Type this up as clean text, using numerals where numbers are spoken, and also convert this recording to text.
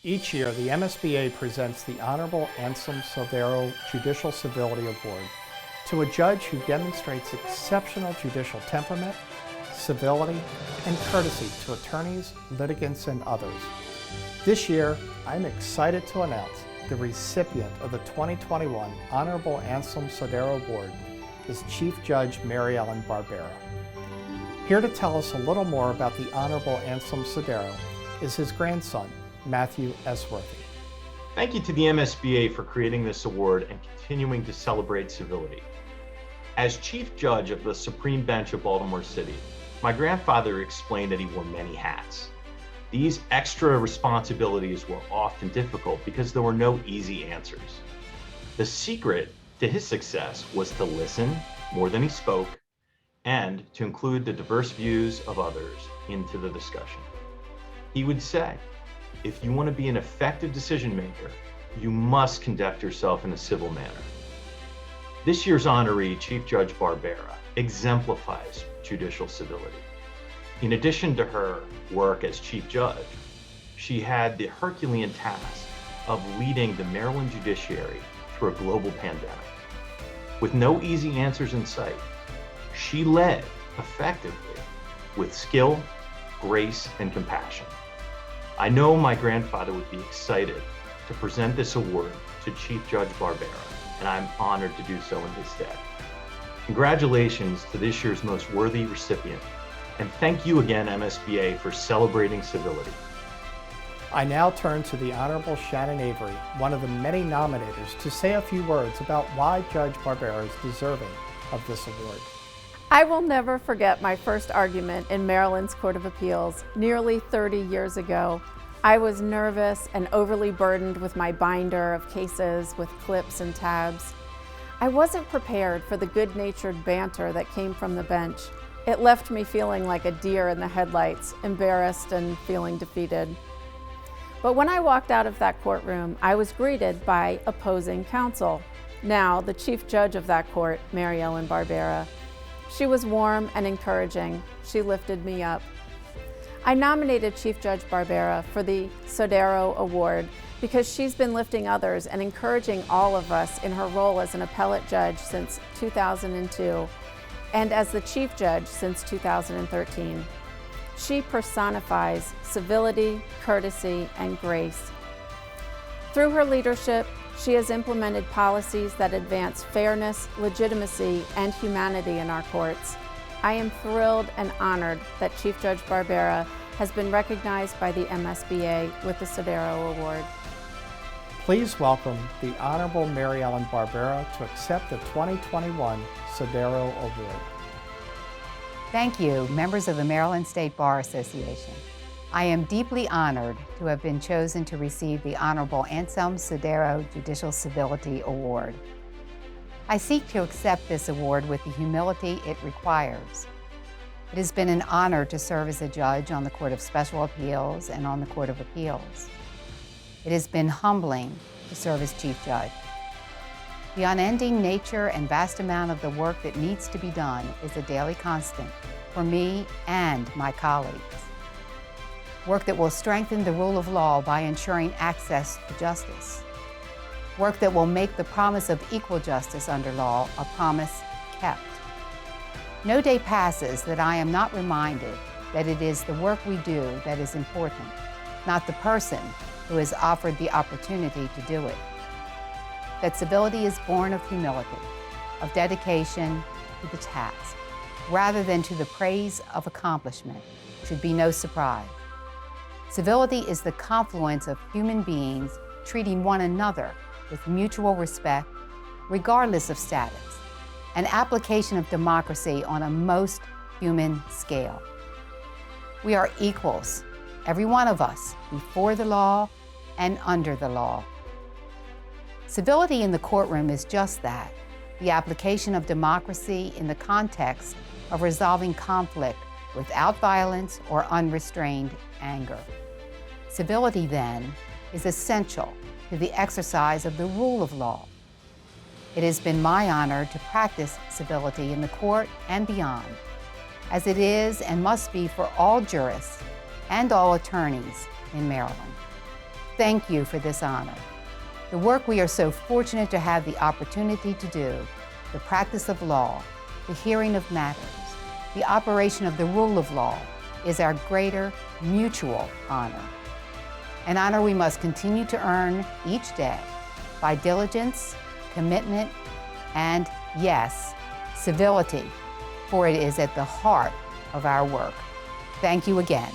Each year, the MSBA presents the Honorable Anselm Sodaro Judicial Civility Award to a judge who demonstrates exceptional judicial temperament, civility, and courtesy to attorneys, litigants, and others. This year, I'm excited to announce the recipient of the 2021 Honorable Anselm Sodaro Award is Chief Judge Mary Ellen Barbera. Here to tell us a little more about the Honorable Anselm Sodaro is his grandson, Matthew S. Worthy. Thank you to the MSBA for creating this award and continuing to celebrate civility. As Chief Judge of the Supreme Bench of Baltimore City, my grandfather explained that he wore many hats. These extra responsibilities were often difficult because there were no easy answers. The secret to his success was to listen more than he spoke and to include the diverse views of others into the discussion. He would say, if you want to be an effective decision maker, you must conduct yourself in a civil manner. This year's honoree, Chief Judge Barbera, exemplifies judicial civility. In addition to her work as Chief Judge, she had the Herculean task of leading the Maryland judiciary through a global pandemic. With no easy answers in sight, she led effectively with skill, grace, and compassion. I know my grandfather would be excited to present this award to Chief Judge Barbera, and I'm honored to do so in his stead. Congratulations to this year's most worthy recipient, and thank you again, MSBA, for celebrating civility. I now turn to the Honorable Shannon Avery, one of the many nominators, to say a few words about why Judge Barbera is deserving of this award. I will never forget my first argument in Maryland's Court of Appeals nearly 30 years ago. I was nervous and overly burdened with my binder of cases with clips and tabs. I wasn't prepared for the good-natured banter that came from the bench. It left me feeling like a deer in the headlights, embarrassed and feeling defeated. But when I walked out of that courtroom, I was greeted by opposing counsel. Now, the Chief Judge of that court, Mary Ellen Barbera. She was warm and encouraging. She lifted me up. I nominated Chief Judge Barbera for the Sodaro Award because she's been lifting others and encouraging all of us in her role as an appellate judge since 2002 and as the Chief Judge since 2013. She personifies civility, courtesy, and grace. Through her leadership, she has implemented policies that advance fairness, legitimacy, and humanity in our courts. I am thrilled and honored that Chief Judge Barbera has been recognized by the MSBA with the Sodaro Award. Please welcome the Honorable Mary Ellen Barbera to accept the 2021 Sodaro Award. Thank you, members of the Maryland State Bar Association. I am deeply honored to have been chosen to receive the Honorable Anselm Sodaro Judicial Civility Award. I seek to accept this award with the humility it requires. It has been an honor to serve as a judge on the Court of Special Appeals and on the Court of Appeals. It has been humbling to serve as Chief Judge. The unending nature and vast amount of the work that needs to be done is a daily constant for me and my colleagues. Work that will strengthen the rule of law by ensuring access to justice. Work that will make the promise of equal justice under law a promise kept. No day passes that I am not reminded that it is the work we do that is important, not the person who has offered the opportunity to do it. That civility is born of humility, of dedication to the task, rather than to the praise of accomplishment, should be no surprise. Civility is the confluence of human beings treating one another with mutual respect, regardless of status, an application of democracy on a most human scale. We are equals, every one of us, before the law and under the law. Civility in the courtroom is just that, the application of democracy in the context of resolving conflict without violence or unrestrained anger. Civility, then, is essential to the exercise of the rule of law. It has been my honor to practice civility in the court and beyond, as it is and must be for all jurists and all attorneys in Maryland. Thank you for this honor. The work we are so fortunate to have the opportunity to do, the practice of law, the hearing of matters, the operation of the rule of law, is our greater mutual honor. An honor we must continue to earn each day by diligence, commitment, and yes, civility, for it is at the heart of our work. Thank you again.